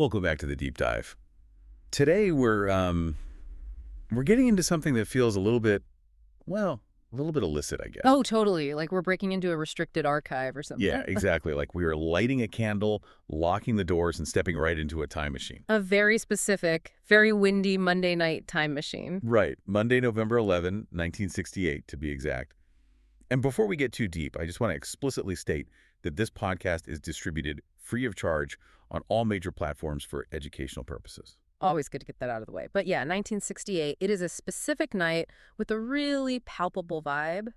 Welcome back to the deep dive. Today we're getting into something that feels a little bit, well, a little bit illicit, I guess. Oh, totally. Like we're breaking into a restricted archive or something. Yeah, exactly. Like we are lighting a candle, locking the doors, and stepping right into a time machine. A very specific, very windy Monday night time machine. Right. Monday, November 11, 1968, to be exact. And before we get too deep, I just want to explicitly state that this podcast is distributed free of charge on all major platforms for educational purposes. Always good to get that out of the way. But yeah, 1968, it is a specific night with a really palpable vibe.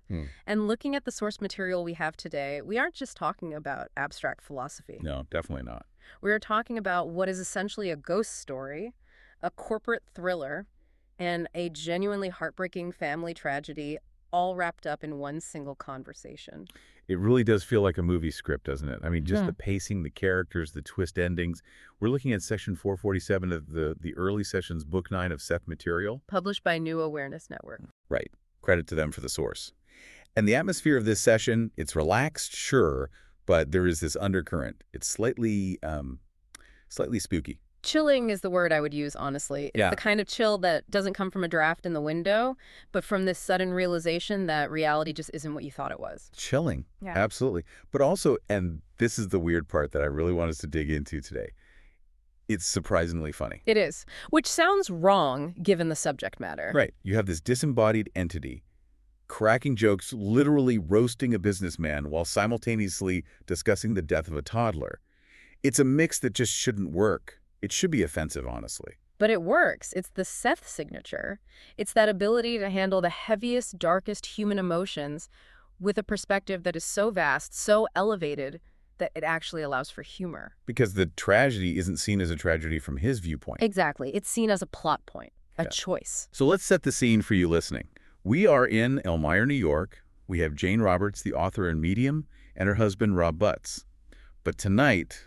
And looking at the source material we have today, we aren't just talking about abstract philosophy. No, definitely not. We are talking about what is essentially a ghost story, a corporate thriller, and a genuinely heartbreaking family tragedy, all wrapped up in one single conversation. It really does feel like a movie script, doesn't it? I mean, just the pacing, the characters, the twist endings. We're looking at section 447 of the early sessions, book 9 of Seth Material. Published by New Awareness Network. Right. Credit to them for the source. And the atmosphere of this session, it's relaxed, sure, but there is this undercurrent. It's slightly spooky. Chilling is the word I would use, honestly. It's the kind of chill that doesn't come from a draft in the window, but from this sudden realization that reality just isn't what you thought it was. Chilling. Yeah. Absolutely. But also, and this is the weird part that I really want us to dig into today, it's surprisingly funny. It is, which sounds wrong given the subject matter. Right. You have this disembodied entity cracking jokes, literally roasting a businessman while simultaneously discussing the death of a toddler. It's a mix that just shouldn't work. It should be offensive, honestly. But it works. It's the Seth signature. It's that ability to handle the heaviest, darkest human emotions with a perspective that is so vast, so elevated, that it actually allows for humor. Because the tragedy isn't seen as a tragedy from his viewpoint. Exactly. It's seen as a plot point, a choice. So let's set the scene for you listening. We are in Elmira, New York. We have Jane Roberts, the author and medium, and her husband, Rob Butts. But tonight,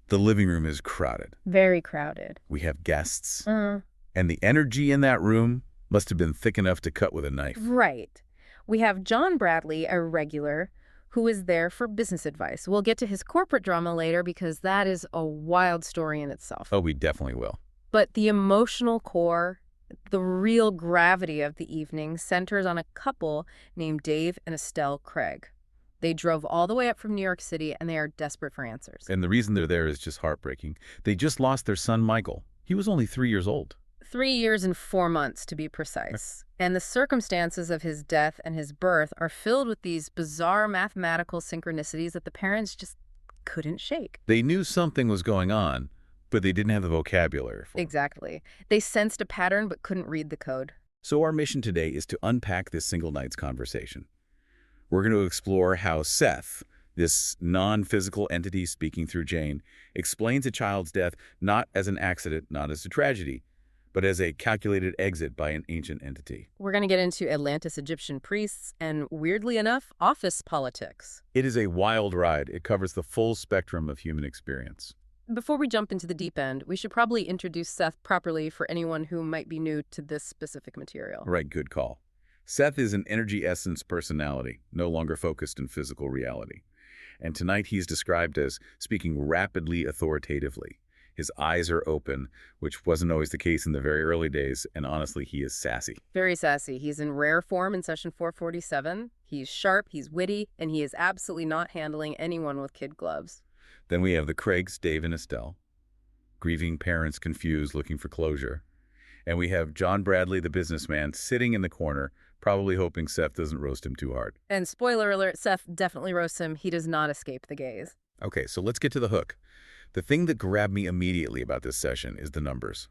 the living room is crowded. Very crowded. We have guests. And the energy in that room must have been thick enough to cut with a knife. Right. We have John Bradley, a regular, who is there for business advice. We'll get to his corporate drama later because that is a wild story in itself. Oh, we definitely will. But the emotional core, the real gravity of the evening centers on a couple named Dave and Estelle Craig. They drove all the way up from New York City, and they are desperate for answers. And the reason they're there is just heartbreaking. They just lost their son, Michael. He was only 3 years old. 3 years and 4 months, to be precise. And the circumstances of his death and his birth are filled with these bizarre mathematical synchronicities that the parents just couldn't shake. They knew something was going on, but they didn't have the vocabulary for it. Exactly. They sensed a pattern but couldn't read the code. So our mission today is to unpack this single night's conversation. We're going to explore how Seth, this non-physical entity speaking through Jane, explains a child's death not as an accident, not as a tragedy, but as a calculated exit by an ancient entity. We're going to get into Atlantis Egyptian priests and, weirdly enough, office politics. It is a wild ride. It covers the full spectrum of human experience. Before we jump into the deep end, we should probably introduce Seth properly for anyone who might be new to this specific material. Right, good call. Seth is an energy essence personality, no longer focused in physical reality. And tonight he's described as speaking rapidly authoritatively. His eyes are open, which wasn't always the case in the very early days, and honestly, he is sassy. Very sassy. He's in rare form in session 447. He's sharp, he's witty, and he is absolutely not handling anyone with kid gloves. Then we have the Craigs, Dave and Estelle, grieving parents confused, looking for closure. And we have John Bradley, the businessman, sitting in the corner, probably hoping Seth doesn't roast him too hard. And spoiler alert, Seth definitely roasts him. He does not escape the gaze. Okay, so let's get to the hook. The thing that grabbed me immediately about this session is the numbers.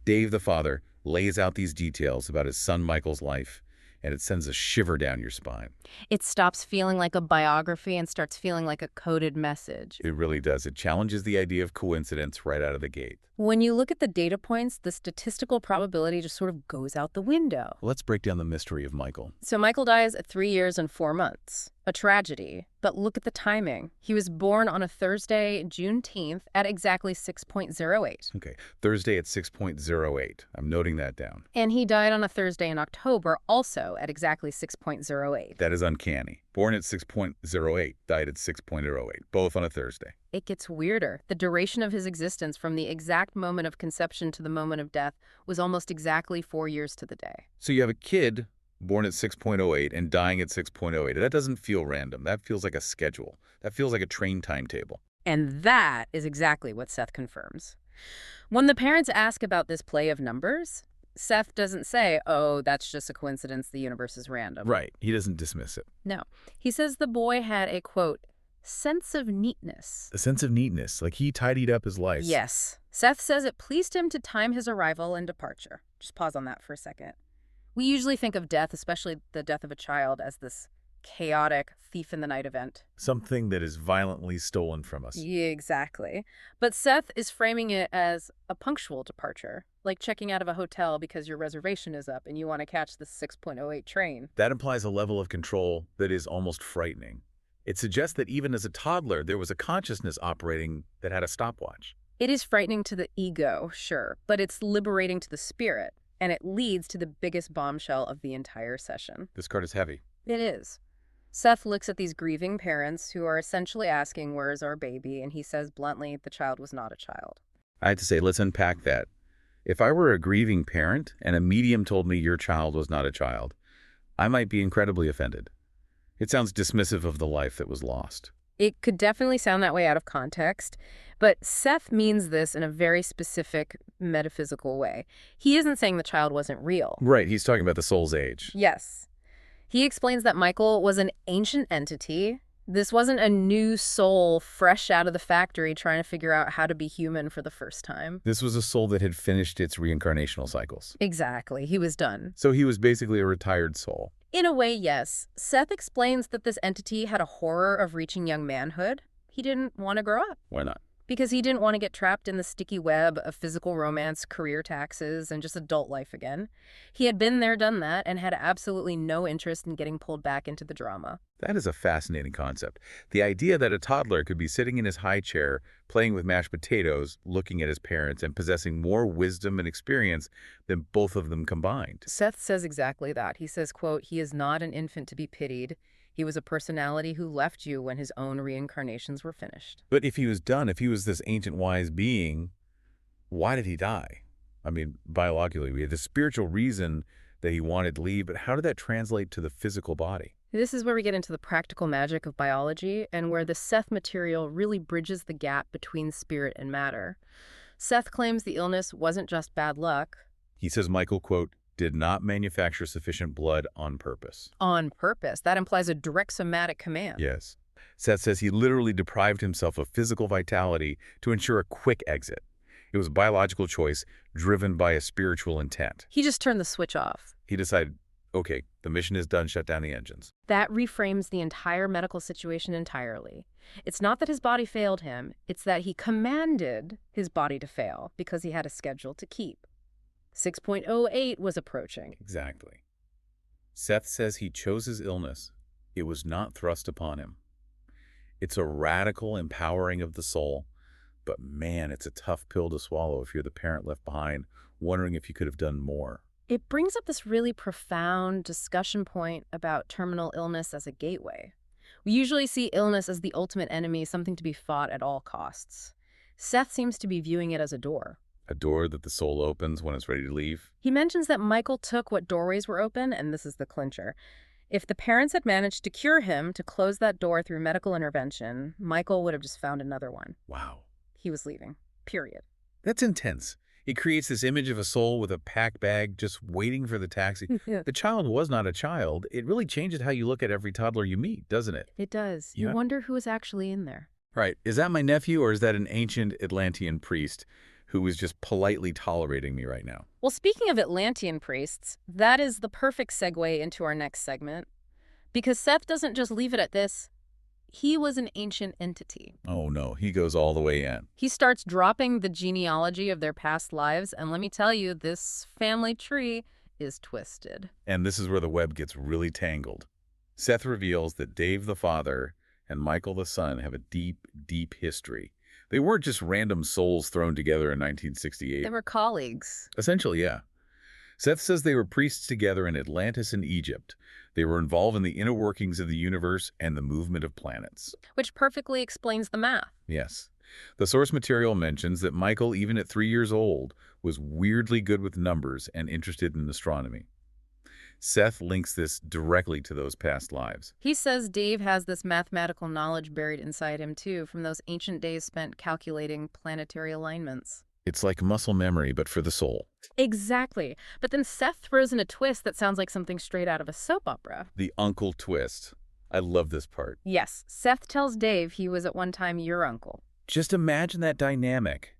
Dave, the father, lays out these details about his son Michael's life, and it sends a shiver down your spine. It stops feeling like a biography and starts feeling like a coded message. It really does. It challenges the idea of coincidence right out of the gate. When you look at the data points, the statistical probability just sort of goes out the window. Let's break down the mystery of Michael. So Michael dies at 3 years and 4 months. A tragedy. But look at the timing. He was born on a Thursday, Juneteenth, at exactly 6.08. Okay, Thursday at 6.08. I'm noting that down. And he died on a Thursday in October, also at exactly 6.08. That is uncanny. Born at 6.08, died at 6.08, both on a Thursday. It gets weirder. The duration of his existence from the exact moment of conception to the moment of death was almost exactly 4 years to the day. So you have a kid born at 6.08 and dying at 6.08. That doesn't feel random. That feels like a schedule. That feels like a train timetable. And that is exactly what Seth confirms. When the parents ask about this play of numbers, Seth doesn't say, oh, that's just a coincidence, the universe is random. Right. He doesn't dismiss it. No. He says the boy had a, quote, sense of neatness. A sense of neatness, like he tidied up his life. Yes. Seth says it pleased him to time his arrival and departure. Just pause on that for a second. We usually think of death, especially the death of a child, as this chaotic thief-in-the-night event. Something that is violently stolen from us. Yeah, exactly. But Seth is framing it as a punctual departure, like checking out of a hotel because your reservation is up and you want to catch the 6.08 train. That implies a level of control that is almost frightening. It suggests that even as a toddler, there was a consciousness operating that had a stopwatch. It is frightening to the ego, sure, but it's liberating to the spirit, and it leads to the biggest bombshell of the entire session. This card is heavy. It is. Seth looks at these grieving parents who are essentially asking, where's our baby? And he says bluntly, the child was not a child. I have to say, let's unpack that. If I were a grieving parent and a medium told me your child was not a child, I might be incredibly offended. It sounds dismissive of the life that was lost. It could definitely sound that way out of context, but Seth means this in a very specific metaphysical way. He isn't saying the child wasn't real. Right, he's talking about the soul's age. Yes. He explains that Michael was an ancient entity. This wasn't a new soul fresh out of the factory trying to figure out how to be human for the first time. This was a soul that had finished its reincarnational cycles. Exactly. He was done. So he was basically a retired soul. In a way, yes. Seth explains that this entity had a horror of reaching young manhood. He didn't want to grow up. Why not? Because he didn't want to get trapped in the sticky web of physical romance, career taxes, and just adult life again. He had been there, done that, and had absolutely no interest in getting pulled back into the drama. That is a fascinating concept. The idea that a toddler could be sitting in his high chair, playing with mashed potatoes, looking at his parents, and possessing more wisdom and experience than both of them combined. Seth says exactly that. He says, quote, he is not an infant to be pitied. He was a personality who left you when his own reincarnations were finished. But if he was done, if he was this ancient wise being, why did he die? I mean, biologically, we had the spiritual reason that he wanted to leave, but how did that translate to the physical body? This is where we get into the practical magic of biology and where the Seth material really bridges the gap between spirit and matter. Seth claims the illness wasn't just bad luck. He says Michael, quote, did not manufacture sufficient blood on purpose. On purpose. That implies a direct somatic command. Yes. Seth says he literally deprived himself of physical vitality to ensure a quick exit. It was a biological choice driven by a spiritual intent. He just turned the switch off. He decided, okay, the mission is done, shut down the engines. That reframes the entire medical situation entirely. It's not that his body failed him, it's that he commanded his body to fail because he had a schedule to keep. 6.08 was approaching. Exactly. Seth says he chose his illness. It was not thrust upon him. It's a radical empowering of the soul, but man, it's a tough pill to swallow if you're the parent left behind, wondering if you could have done more. It brings up this really profound discussion point about terminal illness as a gateway. We usually see illness as the ultimate enemy, something to be fought at all costs. Seth seems to be viewing it as a door. A door that the soul opens when it's ready to leave. He mentions that Michael took what doorways were open, and this is the clincher. If the parents had managed to cure him, to close that door through medical intervention, Michael would have just found another one. Wow. He was leaving. Period. That's intense. It creates this image of a soul with a pack bag just waiting for the taxi. Yeah. The child was not a child. It really changes how you look at every toddler you meet, doesn't it? It does. Yeah. You wonder who is actually in there. Right. Is that my nephew or is that an ancient Atlantean priest who is just politely tolerating me right now? Well, speaking of Atlantean priests, that is the perfect segue into our next segment. Because Seth doesn't just leave it at this. He was an ancient entity. Oh no, he goes all the way in. He starts dropping the genealogy of their past lives, and let me tell you, this family tree is twisted. And this is where the web gets really tangled. Seth reveals that Dave the father and Michael the son have a deep, deep history. They weren't just random souls thrown together in 1968. They were colleagues. Essentially, yeah. Seth says they were priests together in Atlantis and Egypt. They were involved in the inner workings of the universe and the movement of planets. Which perfectly explains the math. Yes. The source material mentions that Michael, even at 3 years old, was weirdly good with numbers and interested in astronomy. Seth links this directly to those past lives. He says Dave has this mathematical knowledge buried inside him, too, from those ancient days spent calculating planetary alignments. It's like muscle memory, but for the soul. Exactly. But then Seth throws in a twist that sounds like something straight out of a soap opera. The uncle twist. I love this part. Yes, Seth tells Dave he was at one time your uncle. Just imagine that dynamic.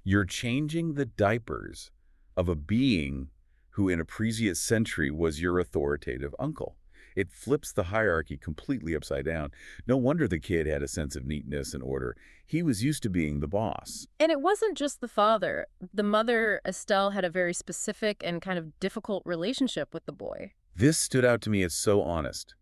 You're changing the diapers of a being who in a previous century was your authoritative uncle. It flips the hierarchy completely upside down. No wonder the kid had a sense of neatness and order. He was used to being the boss. And it wasn't just the father. The mother, Estelle, had a very specific and kind of difficult relationship with the boy. This stood out to me as so honest.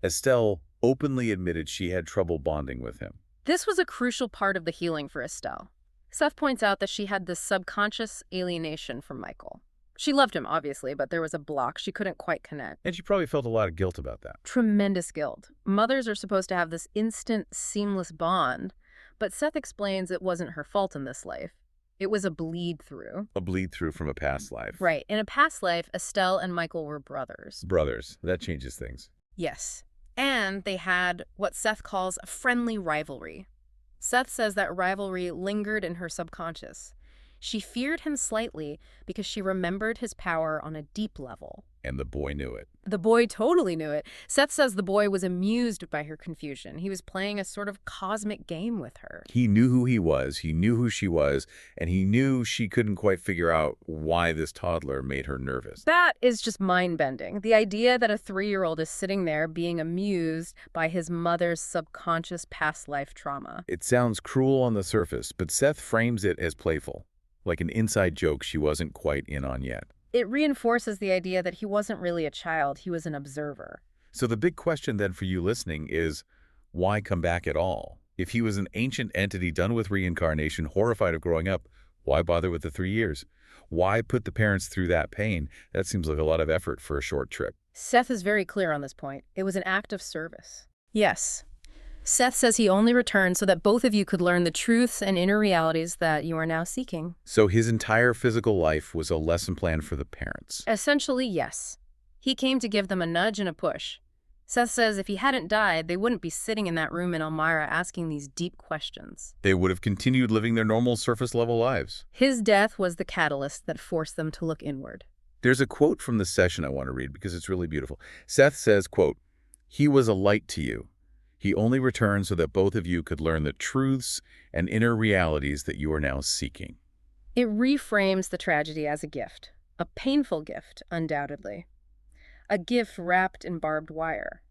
Estelle openly admitted she had trouble bonding with him. This was a crucial part of the healing for Estelle. Seth points out that she had this subconscious alienation from Michael. She loved him, obviously, but there was a block. She couldn't quite connect. And she probably felt a lot of guilt about that. Tremendous guilt. Mothers are supposed to have this instant, seamless bond, but Seth explains it wasn't her fault in this life. It was a bleed-through. A bleed-through from a past life. Right. In a past life, Estelle and Michael were brothers. Brothers. That changes things. Yes. And they had what Seth calls a friendly rivalry. Seth says that rivalry lingered in her subconscious. She feared him slightly because she remembered his power on a deep level. And the boy knew it. The boy totally knew it. Seth says the boy was amused by her confusion. He was playing a sort of cosmic game with her. He knew who he was, he knew who she was, and he knew she couldn't quite figure out why this toddler made her nervous. That is just mind-bending. The idea that a 3-year-old is sitting there being amused by his mother's subconscious past life trauma. It sounds cruel on the surface, but Seth frames it as playful, like an inside joke she wasn't quite in on yet. It reinforces the idea that he wasn't really a child, he was an observer. So the big question then for you listening is, why come back at all? If he was an ancient entity done with reincarnation, horrified of growing up, why bother with the 3 years? Why put the parents through that pain? That seems like a lot of effort for a short trip. Seth is very clear on this point. It was an act of service. Yes. Seth says he only returned so that both of you could learn the truths and inner realities that you are now seeking. So his entire physical life was a lesson plan for the parents. Essentially, yes. He came to give them a nudge and a push. Seth says if he hadn't died, they wouldn't be sitting in that room in Elmira asking these deep questions. They would have continued living their normal surface-level lives. His death was the catalyst that forced them to look inward. There's a quote from the session I want to read because it's really beautiful. Seth says, quote, "He was a light to you. He only returned so that both of you could learn the truths and inner realities that you are now seeking." It reframes the tragedy as a gift. A painful gift, undoubtedly. A gift wrapped in barbed wire.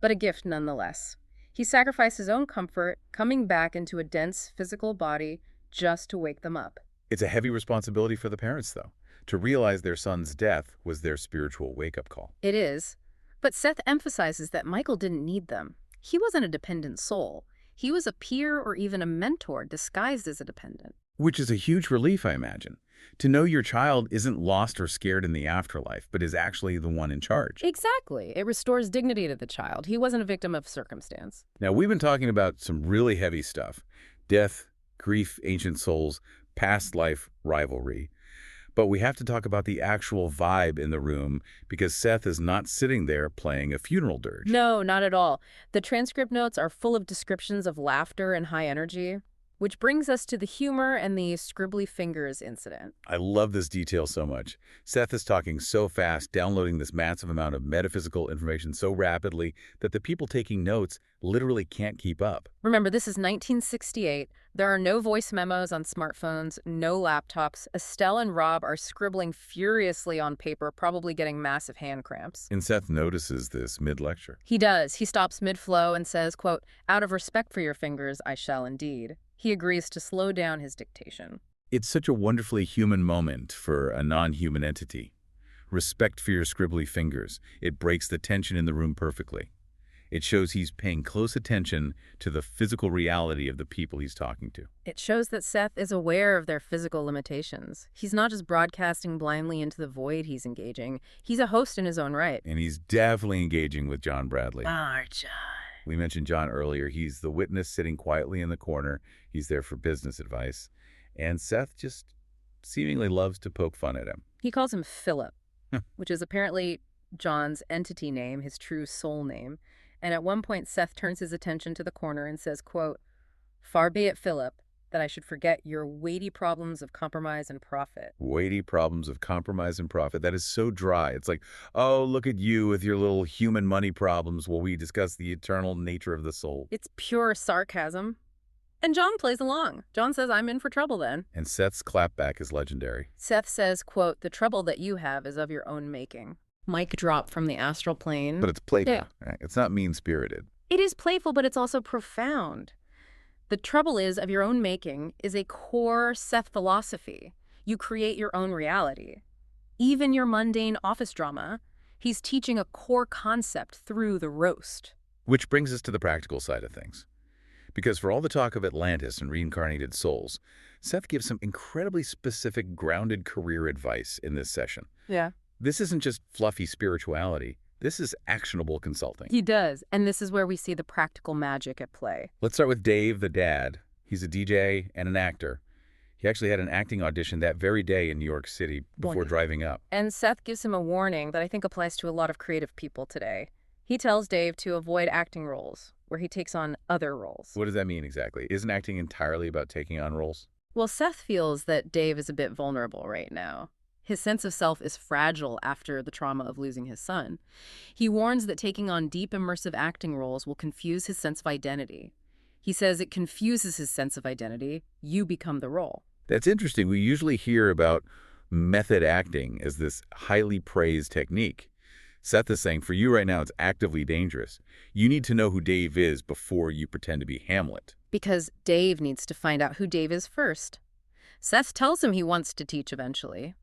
But a gift nonetheless. He sacrificed his own comfort, coming back into a dense physical body just to wake them up. It's a heavy responsibility for the parents, though, to realize their son's death was their spiritual wake-up call. It is. But Seth emphasizes that Michael didn't need them. He wasn't a dependent soul. He was a peer or even a mentor disguised as a dependent. Which is a huge relief, I imagine. To know your child isn't lost or scared in the afterlife, but is actually the one in charge. Exactly. It restores dignity to the child. He wasn't a victim of circumstance. Now, we've been talking about some really heavy stuff. Death, grief, ancient souls, past life rivalry. But we have to talk about the actual vibe in the room because Seth is not sitting there playing a funeral dirge. No, not at all. The transcript notes are full of descriptions of laughter and high energy, which brings us to the humor and the scribbly fingers incident. I love this detail so much. Seth is talking so fast, downloading this massive amount of metaphysical information so rapidly that the people taking notes literally can't keep up. Remember, this is 1968. There are no voice memos on smartphones, no laptops. Estelle and Rob are scribbling furiously on paper, probably getting massive hand cramps. And Seth notices this mid-lecture. He does. He stops mid-flow and says, quote, "Out of respect for your fingers, I shall indeed." He agrees to slow down his dictation. It's such a wonderfully human moment for a non-human entity. respect for your scribbly fingers. It breaks the tension in the room perfectly. It shows he's paying close attention to the physical reality of the people he's talking to. It shows that Seth is aware of their physical limitations. He's not just broadcasting blindly into the void he's engaging. He's a host in his own right. And he's definitely engaging with John Bradley. John. We mentioned John earlier. He's the witness sitting quietly in the corner. He's there for business advice. And Seth just seemingly loves to poke fun at him. He calls him Philip, which is apparently John's entity name, his true soul name. And at one point, Seth turns his attention to the corner and says, quote, "Far be it, Philip, that I should forget your weighty problems of compromise and profit." Weighty problems of compromise and profit. That is so dry. It's like, oh, look at you with your little human money problems while we discuss the eternal nature of the soul. It's pure sarcasm. And John plays along. John says, "I'm in for trouble then." And Seth's clapback is legendary. Seth says, quote, "The trouble that you have is of your own making." Mic drop from the astral plane. But it's playful. Yeah. Right? It's not mean-spirited. It is playful, but it's also profound. The trouble is of your own making is a core Seth philosophy. You create your own reality. Even your mundane office drama, he's teaching a core concept through the roast. Which brings us to the practical side of things. Because for all the talk of Atlantis and reincarnated souls, Seth gives some incredibly specific, grounded career advice in this session. Yeah. This isn't just fluffy spirituality. This is actionable consulting. He does, and this is where we see the practical magic at play. Let's start with Dave, the dad. He's a DJ and an actor. He actually had an acting audition that very day in New York City before driving up. And Seth gives him a warning that I think applies to a lot of creative people today. He tells Dave to avoid acting roles, where he takes on other roles. What does that mean exactly? Isn't acting entirely about taking on roles? Well, Seth feels that Dave is a bit vulnerable right now. His sense of self is fragile after the trauma of losing his son. He warns that taking on deep, immersive acting roles will confuse his sense of identity. He says it confuses his sense of identity. You become the role. That's interesting. We usually hear about method acting as this highly praised technique. Seth is saying, for you right now, it's actively dangerous. You need to know who Dave is before you pretend to be Hamlet. Because Dave needs to find out who Dave is first. Seth tells him he wants to teach eventually.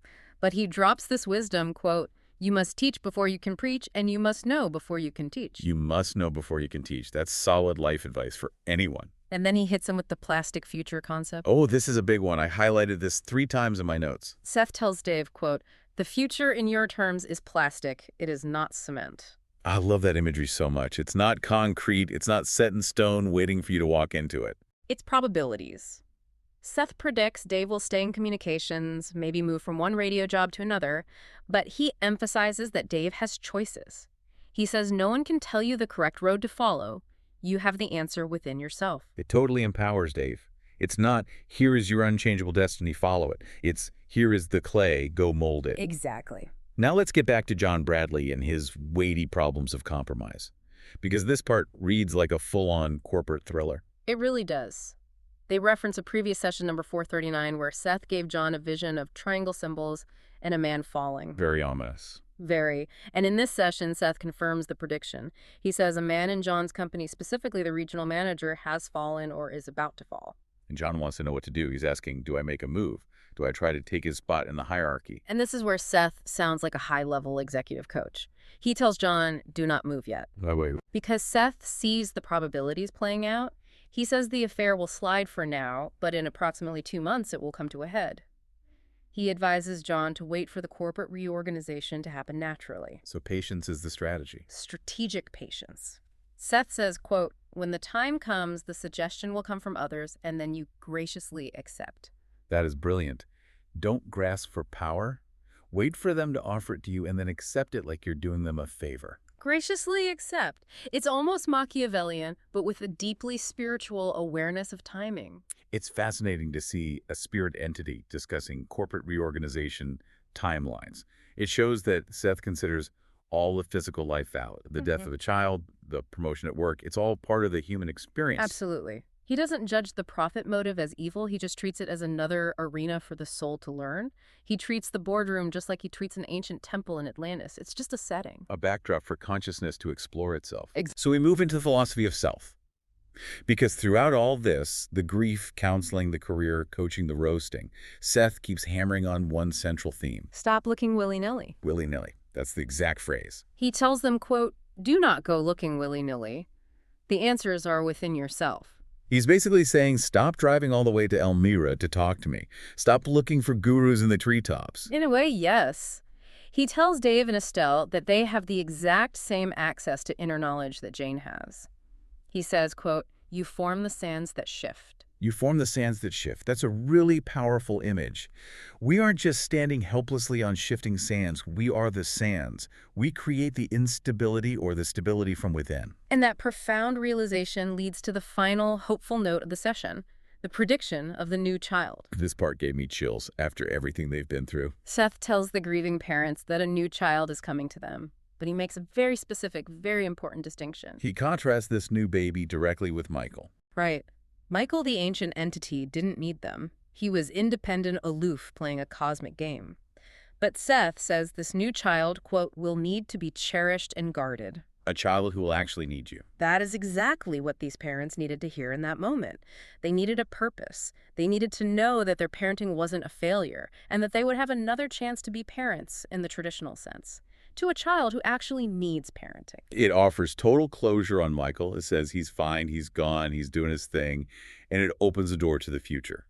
But he drops this wisdom, quote, "You must teach before you can preach, and you must know before you can teach." You must know before you can teach. That's solid life advice for anyone. And then he hits him with the plastic future concept. Oh, this is a big one. I highlighted this 3 times in my notes. Seth tells Dave, quote, "The future in your terms is plastic. It is not cement." I love that imagery so much. It's not concrete. It's not set in stone waiting for you to walk into it. It's probabilities. Seth predicts Dave will stay in communications, maybe move from one radio job to another, but he emphasizes that Dave has choices. He says no one can tell you the correct road to follow. You have the answer within yourself. It totally empowers Dave. It's not, here is your unchangeable destiny, follow it. It's, here is the clay, go mold it. Exactly. Now let's get back to John Bradley and his weighty problems of compromise. Because this part reads like a full-on corporate thriller. It really does. They reference a previous session, number 439, where Seth gave John a vision of triangle symbols and a man falling. Very ominous. Very. And in this session, Seth confirms the prediction. He says a man in John's company, specifically the regional manager, has fallen or is about to fall. And John wants to know what to do. He's asking, do I make a move? Do I try to take his spot in the hierarchy? And this is where Seth sounds like a high-level executive coach. He tells John, do not move yet. Wait. Because Seth sees the probabilities playing out, he says the affair will slide for now, but in approximately 2 months it will come to a head. He advises John to wait for the corporate reorganization to happen naturally. So patience is the strategy. Strategic patience. Seth says, quote, "When the time comes, the suggestion will come from others, and then you graciously accept." That is brilliant. Don't grasp for power. Wait for them to offer it to you and then accept it like you're doing them a favor. Graciously accept. It's almost Machiavellian, but with a deeply spiritual awareness of timing. It's fascinating to see a spirit entity discussing corporate reorganization timelines. It shows that Seth considers all of physical life valid. The death of a child, the promotion at work, it's all part of the human experience. Absolutely. He doesn't judge the profit motive as evil. He just treats it as another arena for the soul to learn. He treats the boardroom just like he treats an ancient temple in Atlantis. It's just a setting. A backdrop for consciousness to explore itself. So we move into the philosophy of self. Because throughout all this, the grief, counseling, the career, coaching, the roasting, Seth keeps hammering on one central theme. Stop looking willy-nilly. Willy-nilly. That's the exact phrase. He tells them, quote, do not go looking willy-nilly. The answers are within yourself. He's basically saying, stop driving all the way to Elmira to talk to me. Stop looking for gurus in the treetops. In a way, yes. He tells Dave and Estelle that they have the exact same access to inner knowledge that Jane has. He says, quote, you form the sands that shift. You form the sands that shift. That's a really powerful image. We aren't just standing helplessly on shifting sands. We are the sands. We create the instability or the stability from within. And that profound realization leads to the final hopeful note of the session, the prediction of the new child. This part gave me chills after everything they've been through. Seth tells the grieving parents that a new child is coming to them, but he makes a very specific, very important distinction. He contrasts this new baby directly with Michael. Right. Michael, the ancient entity, didn't need them. He was independent, aloof, playing a cosmic game. But Seth says this new child, quote, will need to be cherished and guarded. A child who will actually need you. That is exactly what these parents needed to hear in that moment. They needed a purpose. They needed to know that their parenting wasn't a failure and that they would have another chance to be parents in the traditional sense, to a child who actually needs parenting. It offers total closure on Michael. It says he's fine, he's gone, he's doing his thing, and it opens the door to the future.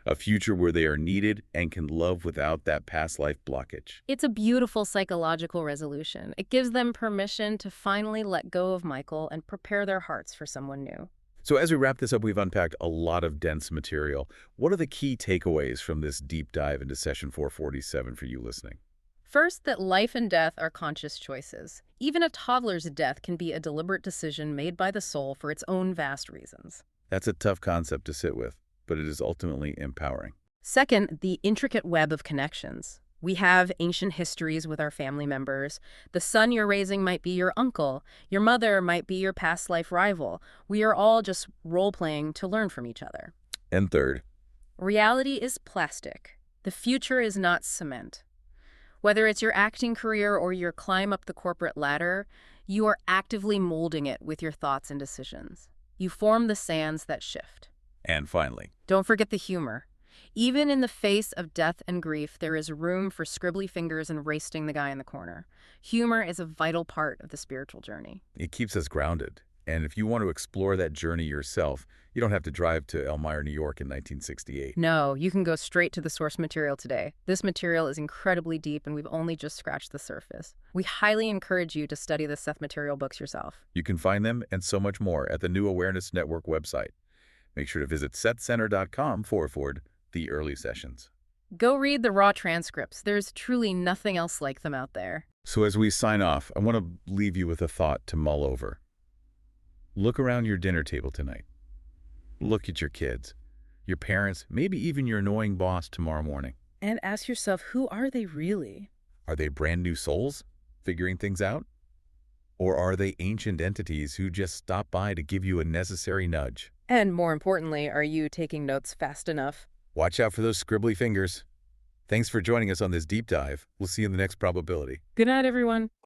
A future where they are needed and can love without that past life blockage. It's a beautiful psychological resolution. It gives them permission to finally let go of Michael and prepare their hearts for someone new. So as we wrap this up, we've unpacked a lot of dense material. What are the key takeaways from this deep dive into session 447 for you listening? First, that life and death are conscious choices. Even a toddler's death can be a deliberate decision made by the soul for its own vast reasons. That's a tough concept to sit with, but it is ultimately empowering. Second, the intricate web of connections. We have ancient histories with our family members. The son you're raising might be your uncle. Your mother might be your past life rival. We are all just role-playing to learn from each other. And third, reality is plastic. The future is not cement. Whether it's your acting career or your climb up the corporate ladder, you are actively molding it with your thoughts and decisions. You form the sands that shift. and finally, Don't forget the humor. Even in the face of death and grief, there is room for scribbly fingers and roasting the guy in the corner. Humor is a vital part of the spiritual journey. it keeps us grounded. And if you want to explore that journey yourself, you don't have to drive to Elmira, New York in 1968. No, you can go straight to the source material today. This material is incredibly deep, and we've only just scratched the surface. We highly encourage you to study the Seth Material books yourself. You can find them and so much more at the New Awareness Network website. Make sure to visit sethcenter.com/the early sessions. Go read the raw transcripts. There's truly nothing else like them out there. So as we sign off, I want to leave you with a thought to mull over. Look around your dinner table tonight. Look at your kids, your parents, maybe even your annoying boss tomorrow morning. And ask yourself, who are they really? Are they brand new souls figuring things out? Or are they ancient entities who just stop by to give you a necessary nudge? And more importantly, are you taking notes fast enough? Watch out for those scribbly fingers. Thanks for joining us on this deep dive. We'll see you in the next probability. Good night, everyone.